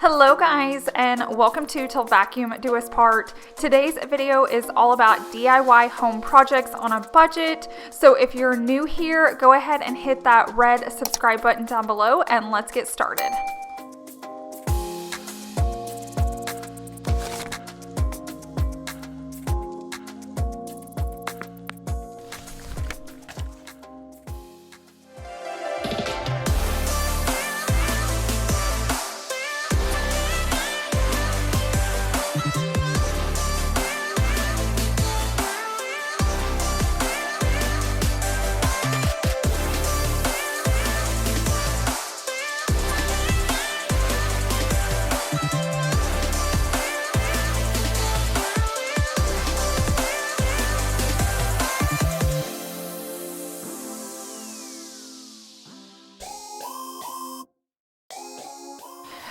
Hello guys, and welcome to Till Vacuum Do Us Part. Today's video is all about DIY home projects on a budget. So if you're new here, go ahead and hit that red subscribe button down below and let's get started.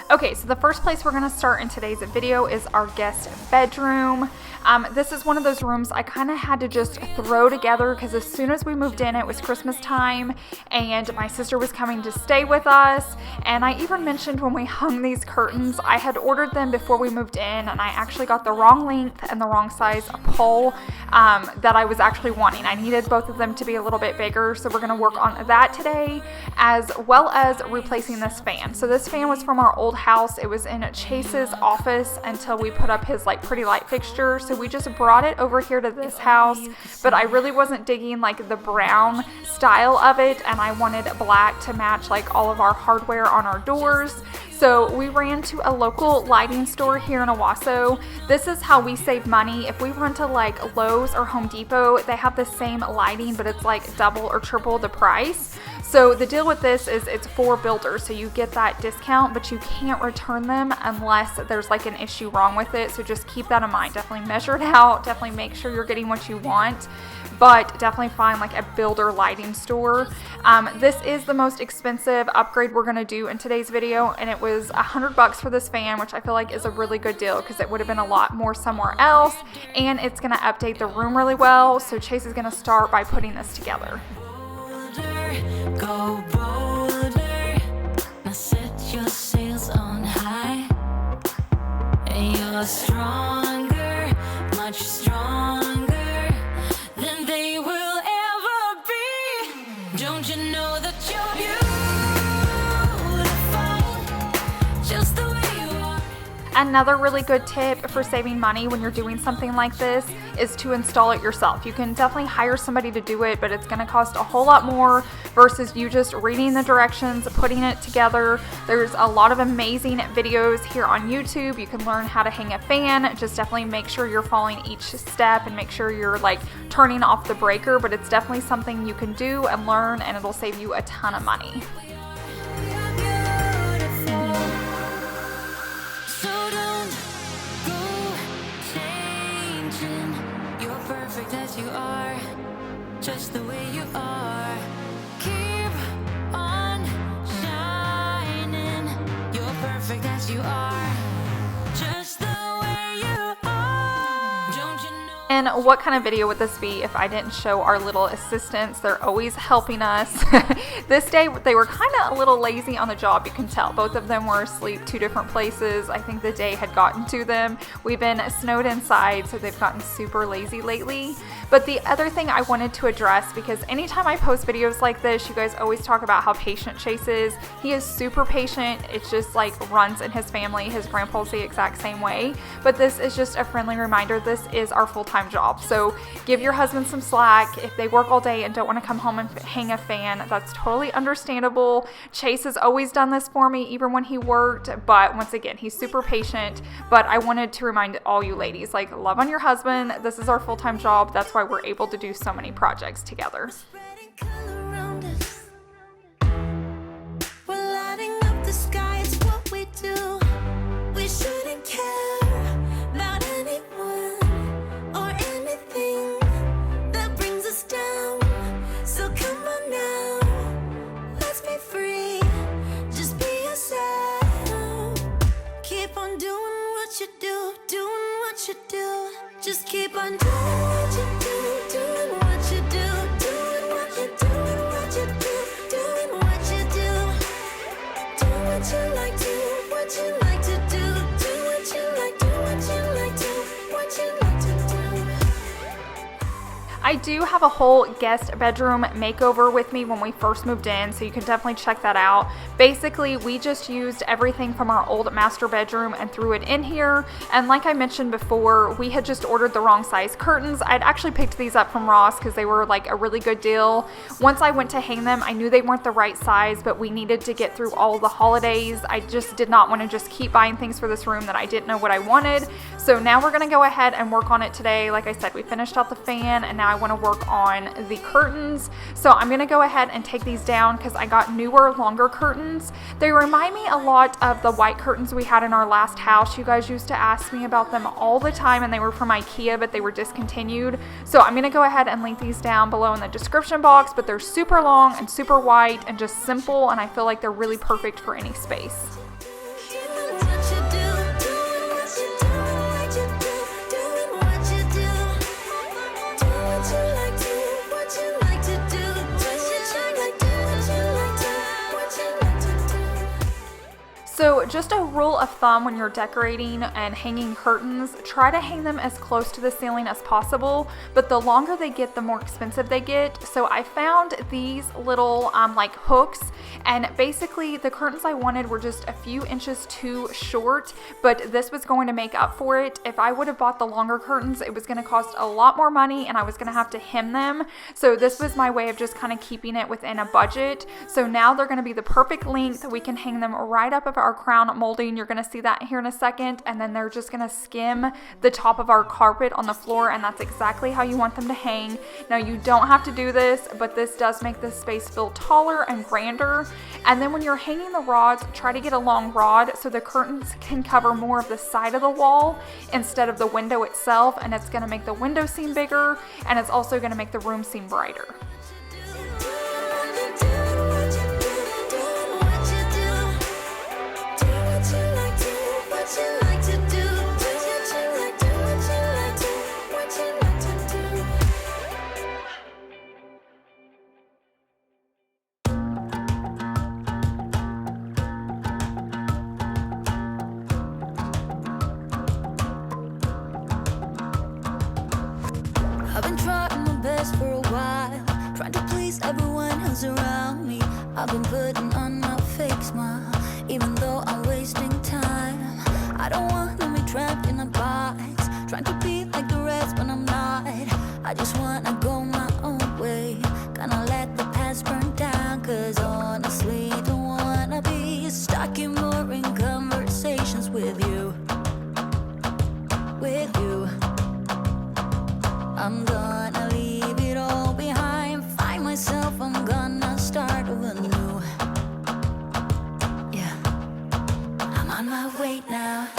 Okay, so the first place we're going to start in today's video is our guest bedroom. This is one of those rooms I kind of had to just throw together because as soon as we moved in, it was Christmas time and my sister was coming to stay with us. And I even mentioned when we hung these curtains, I had ordered them before we moved in and I actually got the wrong length and the wrong size pole that I was actually wanting. I needed both of them to be a little bit bigger, so we're going to work on that today, as well as replacing this fan. So this fan was from our old house. It was in Chase's office until we put up his pretty light fixture. So we just brought it over here to this house, but I really wasn't digging the brown style of it, and I wanted black to match all of our hardware on our doors. So we ran to a local lighting store here in Owasso. This is how we save money. If we run to Lowe's or Home Depot, they have the same lighting, but it's double or triple the price. So the deal with this is it's for builders, so you get that discount, but you can't return them unless there's an issue wrong with it. So just keep that in mind. Definitely measure it out. Definitely make sure you're getting what you want, but definitely find a builder lighting store. This is the most expensive upgrade we're going to do in today's video, and it was $100 for this fan, which I feel is a really good deal because it would have been a lot more somewhere else, and it's going to update the room really well. So Chase is going to start by putting this together. Go bolder, now set your sails on high. You're stronger, much stronger than they will ever be. Don't you know that you're beautiful, just the way you are? Another really good tip for saving money when you're doing something like this is to install it yourself. You can definitely hire somebody to do it, but it's going to cost a whole lot more versus you just reading the directions, putting it together. There's a lot of amazing videos here on YouTube. You can learn how to hang a fan. Just definitely make sure you're following each step and make sure you're turning off the breaker, but it's definitely something you can do and learn, and it'll save you a ton of money. As you are, just the way you are. Keep on shining. You're perfect as you are, just the way you are. Don't you know? And what kind of video would this be if I didn't show our little assistants? They're always helping us. This day, they were kind of a little lazy on the job, you can tell. Both of them were asleep 2 different places. I think the day had gotten to them. We've been snowed inside, so they've gotten super lazy lately. But the other thing I wanted to address, because anytime I post videos like this, you guys always talk about how patient Chase is. He is super patient. It's just runs in his family. His grandpa's the exact same way. But this is just a friendly reminder. This is our full-time job. So give your husband some slack. If they work all day and don't want to come home and hang a fan, that's totally understandable. Chase has always done this for me, even when he worked. But once again, he's super patient. But I wanted to remind all you ladies, love on your husband. This is our full-time job. That's why we're able to do so many projects together. We're lighting up the sky, it's what we do. We shouldn't care about anyone or anything that brings us down. So come on now, let's be free. Just be yourself. Keep on doing what you do, doing what you do. Just keep on doing what you do, doing what you do, doing what you do. I do have a whole guest bedroom makeover with me when we first moved in, so you can definitely check that out. Basically, we just used everything from our old master bedroom and threw it in here. And like I mentioned before, we had just ordered the wrong size curtains. I'd actually picked these up from Ross because they were like a really good deal. Once I went to hang them, I knew they weren't the right size, but we needed to get through all the holidays. I just did not want to just keep buying things for this room that I didn't know what I wanted. So now we're going to go ahead and work on it today. Like I said, we finished out the fan and now I want to work on the curtains. So I'm going to go ahead and take these down because I got newer, longer curtains. They remind me a lot of the white curtains we had in our last house. You guys used to ask me about them all the time, and they were from IKEA, but they were discontinued. So I'm going to go ahead and link these down below in the description box, but they're super long and super white and just simple, and I feel like they're really perfect for any space. So just a rule of thumb when you're decorating and hanging curtains, try to hang them as close to the ceiling as possible, but the longer they get, the more expensive they get. So I found these little like hooks, and basically the curtains I wanted were just a few inches too short, but this was going to make up for it. If I would have bought the longer curtains, it was going to cost a lot more money and I was going to have to hem them. So this was my way of just kind of keeping it within a budget. So now they're going to be the perfect length. We can hang them right up of our crown molding. You're going to see that here in a second, and then they're just going to skim the top of our carpet on the floor, and that's exactly how you want them to hang. Now you don't have to do this, but this does make this space feel taller and grander. And then when you're hanging the rods, try to get a long rod so the curtains can cover more of the side of the wall instead of the window itself, and it's going to make the window seem bigger, and it's also going to make the room seem brighter. I've been trying my best for a while, trying to please everyone who's around me. I've been putting on my fake smile, even though I'm wasting time. I don't want to be trapped in a box, trying to be like the rest when I'm not. I just wanna go my own way, gonna let the past burn down, cause honestly don't wanna be stuck in boring conversations with you. I'm gonna leave it all behind, find myself, I'm gonna start over new. Yeah, I'm on my way now.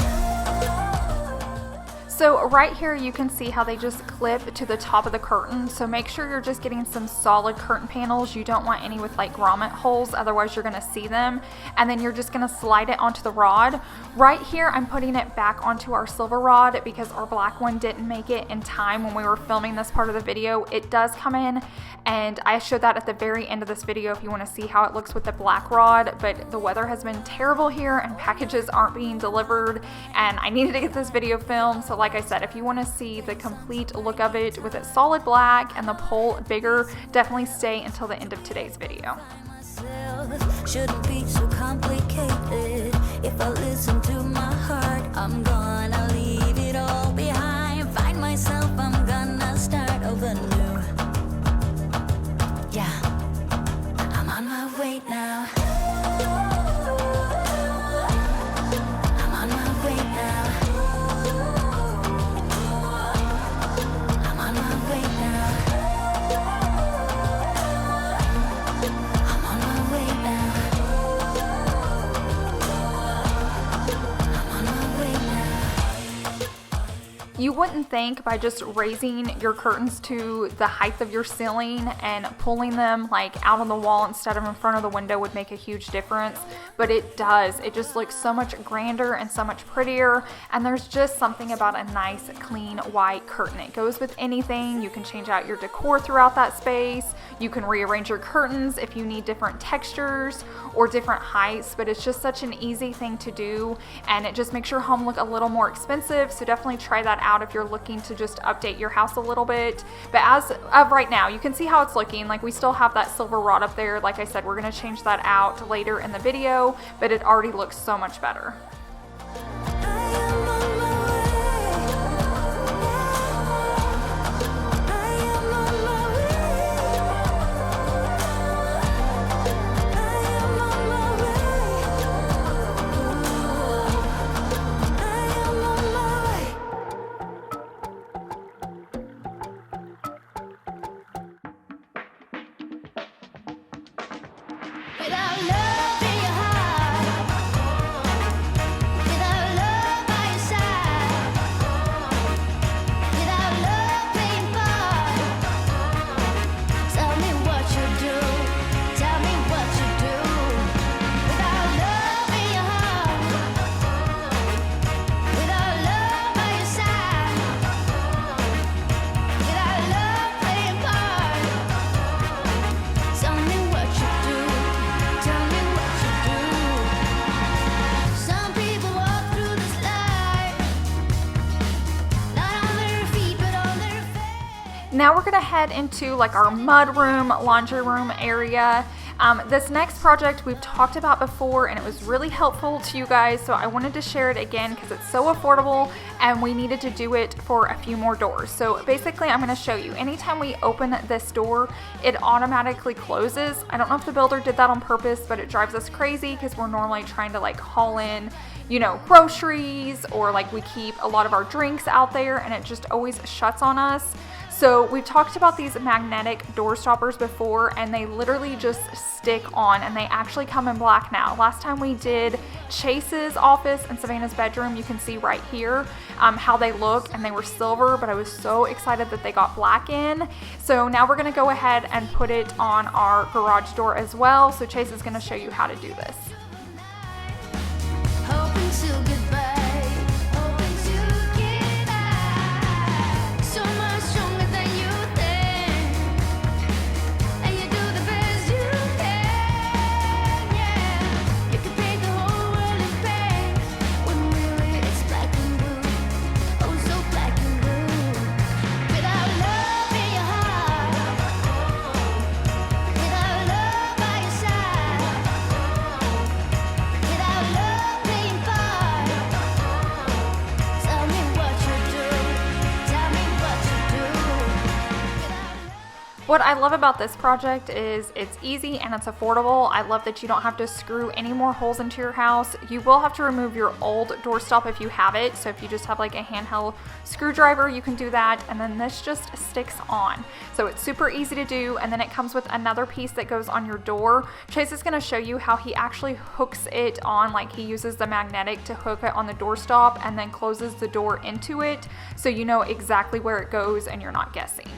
So right here you can see how they just clip to the top of the curtain. So make sure you're just getting some solid curtain panels. You don't want any with like grommet holes, otherwise you're gonna see them. And then you're just gonna slide it onto the rod. Right here I'm putting it back onto our silver rod because our black one didn't make it in time when we were filming this part of the video. It does come in, and I showed that at the very end of this video if you wanna see how it looks with the black rod, but the weather has been terrible here and packages aren't being delivered, and I needed to get this video filmed. So like I said, if you want to see the complete look of it with it solid black and the pole bigger, definitely stay until the end of today's video. Shouldn't be so complicated. If I listen to my heart, I'm gonna leave it all behind, find myself, I'm gonna start over new. Yeah, I'm on my way now. I'm on my way now. You wouldn't think by just raising your curtains to the height of your ceiling and pulling them like out on the wall instead of in front of the window would make a huge difference, but it does. It just looks so much grander and so much prettier, and there's just something about a nice clean white curtain. It goes with anything. You can change out your decor throughout that space. You can rearrange your curtains if you need different textures or different heights, but it's just such an easy thing to do, and it just makes your home look a little more expensive. So definitely try that out if if you're looking to just update your house a little bit. But as of right now, you can see how it's looking. Like, we still have that silver rod up there. Like I said, we're going to change that out later in the video, but it already looks so much better. Without love in your heart, without love by your side, without love playing part, tell me what you do, tell me what you do. Without love in your heart, without love by your side, without love playing part, tell me what you do. Tell me what you do. Some people walk through this life, not on their feet, but on their face. Now we're gonna head into like our mud room, laundry room area. This next project we've talked about before, and it was really helpful to you guys, so I wanted to share it again because it's so affordable and we needed to do it for a few more doors. So basically, I'm going to show you, anytime we open this door, it automatically closes. I don't know if the builder did that on purpose, but it drives us crazy because we're normally trying to like haul in, you know, groceries, or like we keep a lot of our drinks out there and it just always shuts on us. So we've talked about these magnetic door stoppers before, and they literally just stick on, and they actually come in black now. Last time we did Chase's office and Savannah's bedroom, you can see right here how they look, and they were silver, but I was so excited that they got black in. So now we're gonna go ahead and put it on our garage door as well. So Chase is gonna show you how to do this. Hoping to goodbye, hoping to get by. So much stronger than you think, and you do the best you can. Yeah, you can paint the whole world in pain, when really it's black and blue. Oh, so black and blue. Without love in your heart, without love by your side, without love playing part, tell me what you do, tell me what you do. What I love about this project is it's easy and it's affordable. I love that you don't have to screw any more holes into your house. You will have to remove your old doorstop if you have it. So if you just have like a handheld screwdriver, you can do that. And then this just sticks on. So it's super easy to do. And then it comes with another piece that goes on your door. Chase is gonna show you how he actually hooks it on. Like, he uses the magnetic to hook it on the doorstop and then closes the door into it. So you know exactly where it goes and you're not guessing.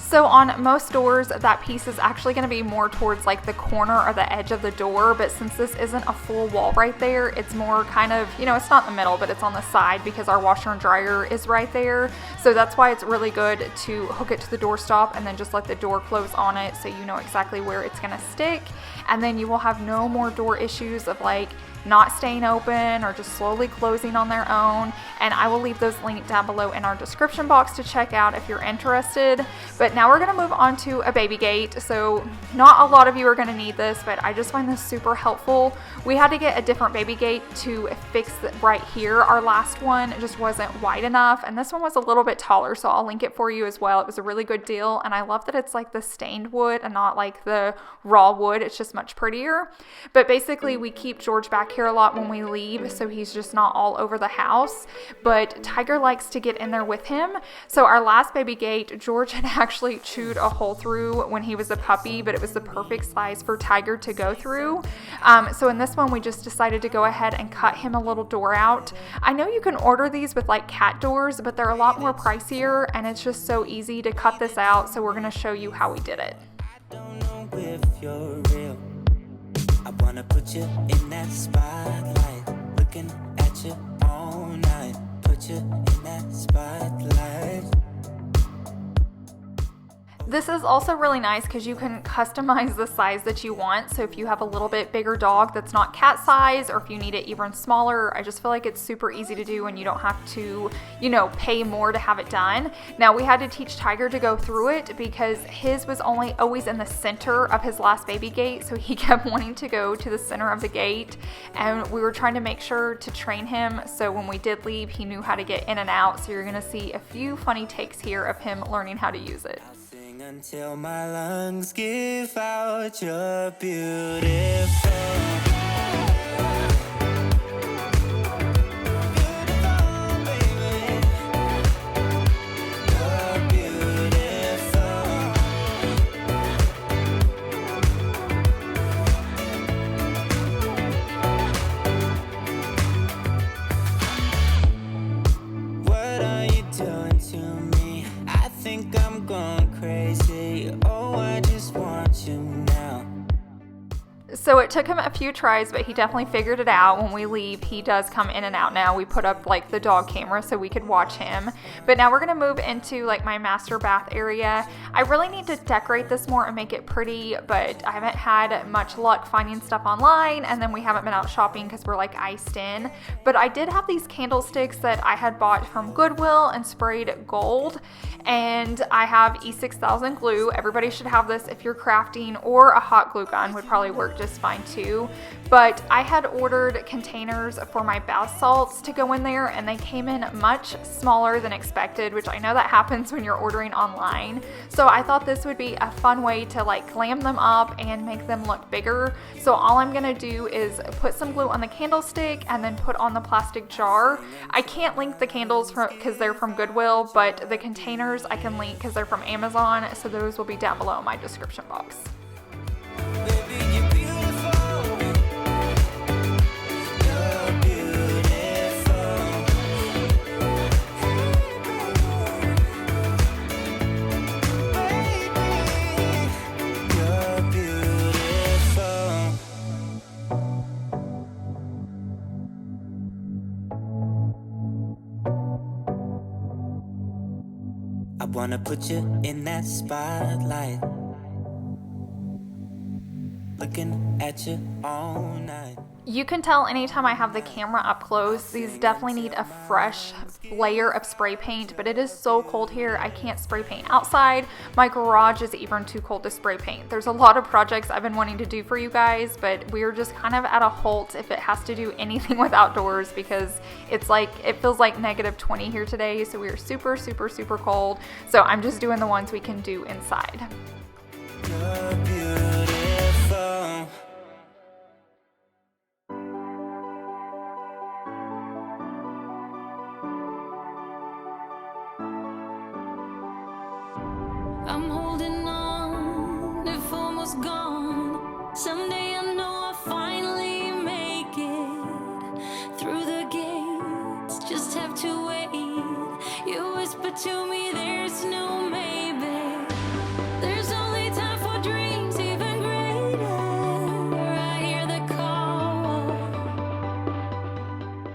So on most doors, that piece is actually going to be more towards like the corner or the edge of the door, but since this isn't a full wall right there, it's more kind of, you know, it's not in the middle, but it's on the side because our washer and dryer is right there. So that's why it's really good to hook it to the doorstop and then just let the door close on it so you know exactly where it's going to stick. And then you will have no more door issues of like not staying open or just slowly closing on their own. And I will leave those linked down below in our description box to check out if you're interested. But now we're gonna move on to a baby gate. So not a lot of you are gonna need this, but I just find this super helpful. We had to get a different baby gate to fix it right here. Our last one just wasn't wide enough, and this one was a little bit taller, so I'll link it for you as well. It was a really good deal, and I love that it's like the stained wood and not like the raw wood. It's just much prettier. But basically we keep George back here a lot when we leave, so he's just not all over the house, but Tiger likes to get in there with him. So our last baby gate, George had actually chewed a hole through when he was a puppy, but it was the perfect size for Tiger to go through. So in this one, we just decided to go ahead and cut him a little door out. I know you can order these with like cat doors, but they're a lot more pricier, and it's just so easy to cut this out, so we're going to show you how we did it. I don't know if you're real. I wanna put you in that spotlight, looking at you all night. Put you in that spotlight. This is also really nice because you can customize the size that you want. So if you have a little bit bigger dog that's not cat size, or if you need it even smaller, I just feel like it's super easy to do and you don't have to, you know, pay more to have it done. Now we had to teach Tiger to go through it because his was always in the center of his last baby gate. So he kept wanting to go to the center of the gate, and we were trying to make sure to train him. So when we did leave, he knew how to get in and out. So you're going to see a few funny takes here of him learning how to use it. Until my lungs give out, you're beautiful. What are you doing to me? I think I'm going crazy. Oh, I just want you now. So it took him a few tries, but he definitely figured it out. When we leave, he does come in and out now. We put up like the dog camera so we could watch him. But now we're going to move into like my master bath area. I really need to decorate this more and make it pretty, but I haven't had much luck finding stuff online, and then we haven't been out shopping because we're like iced in. But I did have these candlesticks that I had bought from Goodwill and sprayed gold, and I have E6000 glue. Everybody should have this if you're crafting, or a hot glue gun would probably work just fine too. But I had ordered containers for my bath salts to go in there, and they came in much smaller than expected, which I know that happens when you're ordering online. So I thought this would be a fun way to like glam them up and make them look bigger. So all I'm gonna do is put some glue on the candlestick and then put on the plastic jar. I can't link the candles because they're from Goodwill, but the containers I can link because they're from Amazon, so those will be down below in my description box. I wanna put you in that spotlight, looking at you all night. You can tell anytime I have the camera up close, these definitely need a fresh layer of spray paint, but it is so cold here, I can't spray paint outside. My garage is even too cold to spray paint. There's a lot of projects I've been wanting to do for you guys, but we're just kind of at a halt if it has to do anything with outdoors, because it's like, it feels like -20 here today, so we are super, super, super cold. So I'm just doing the ones we can do inside. You're beautiful. I'm holding on, if almost gone. Someday I know I'll finally make it through the gates. Just have to wait. You whisper to me, there's no maybe. There's only time for dreams even greater. I hear the call.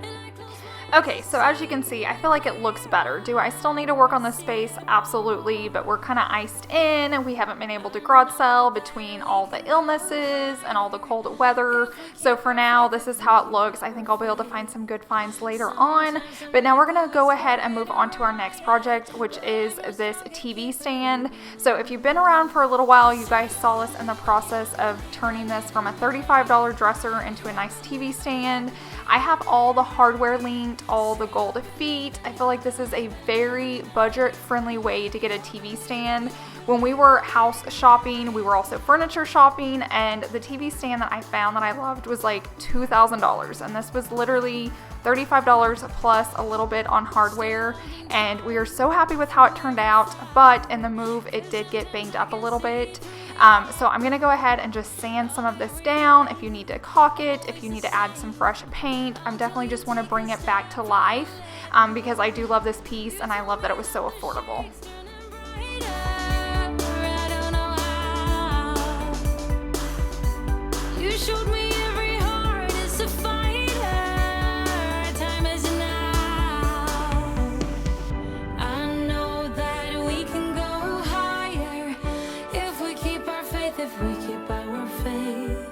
And I close my Okay, so as you can see, I feel like it looks better. Do I still need to work on this space? Absolutely, but we're kind of iced in. We haven't been able to garage sale between all the illnesses and all the cold weather. So for now, this is how it looks. I think I'll be able to find some good finds later on. But now we're gonna go ahead and move on to our next project, which is this TV stand. So if you've been around for a little while, you guys saw us in the process of turning this from a $35 dresser into a nice TV stand. I have all the hardware linked, all the gold feet. I feel like this is a very budget-friendly way to get a TV stand. When we were house shopping, we were also furniture shopping, and the TV stand that I found that I loved was like $2,000, and this was literally $35 plus a little bit on hardware, and we are so happy with how it turned out, but in the move it did get banged up a little bit. So I'm going to go ahead and just sand some of this down. If you need to caulk it, if you need to add some fresh paint, I'm definitely just want to bring it back to life because I do love this piece and I love that it was so affordable. You showed me every heart is a fighter. Time is now. I know that we can go higher if we keep our faith, if we keep our faith.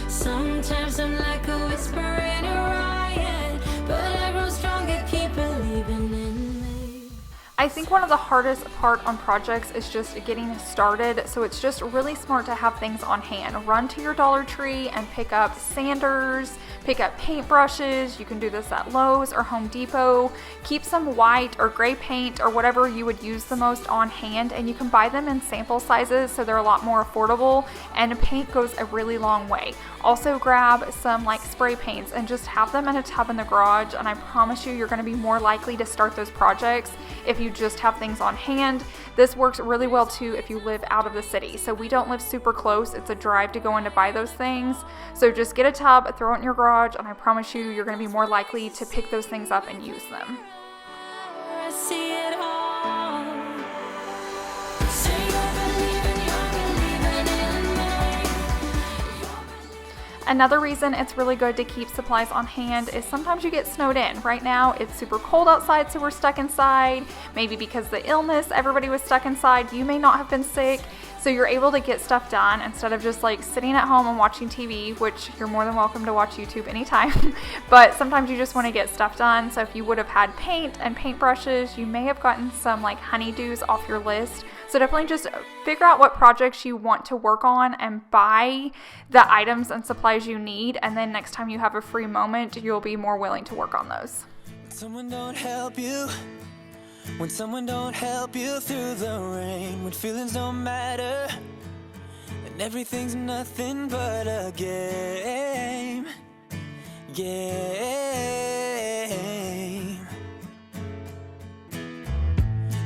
Sometimes I'm like a whisper in a riot, but I grow stronger, keep believing in me. I think one of the hardest part on projects is just getting started, so it's just really smart to have things on hand. Run to your Dollar Tree and pick up sanders, pick up paint brushes. You can do this at Lowe's or Home Depot. Keep some white or gray paint or whatever you would use the most on hand, and you can buy them in sample sizes so they're a lot more affordable, and paint goes a really long way. Also grab some like spray paints and just have them in a tub in the garage, and I promise you're going to be more likely to start those projects if you just have things on hand. This works really well too if you live out of the city. So we don't live super close. It's a drive to go in to buy those things. So just get a tub, throw it in your garage, and I promise you're going to be more likely to pick those things up and use them. I see it all. Say you're believing in me. Another reason it's really good to keep supplies on hand is sometimes you get snowed in. Right now it's super cold outside, so we're stuck inside. Maybe because of the illness, everybody was stuck inside. You may not have been sick, so you're able to get stuff done instead of just like sitting at home and watching TV, which you're more than welcome to watch YouTube anytime. But sometimes you just want to get stuff done. So if you would have had paint and paint brushes, you may have gotten some like honeydews off your list. So definitely just figure out what projects you want to work on and buy the items and supplies you need. And then next time you have a free moment, you'll be more willing to work on those. Someone don't help you, when someone don't help you through the rain, when feelings don't matter and everything's nothing but a game.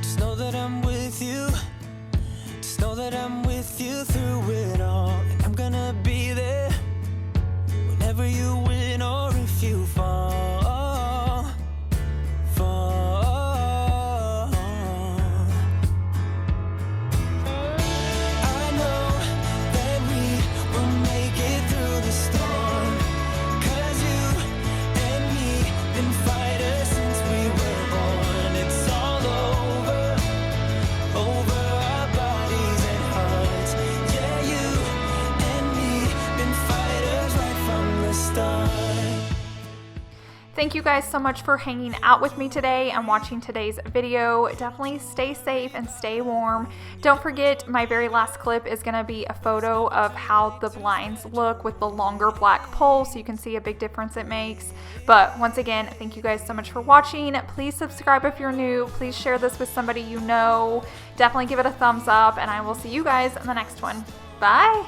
Just know that I'm with you. Just know that I'm with you through it all, and I'm gonna be there whenever you win or if you fall. Thank you guys so much for hanging out with me today and watching today's video. Definitely stay safe and stay warm. Don't forget, my very last clip is going to be a photo of how the blinds look with the longer black pole, so you can see a big difference it makes. But once again, thank you guys so much for watching. Please subscribe if you're new. Please share this with somebody you know. Definitely give it a thumbs up, and I will see you guys in the next one. Bye!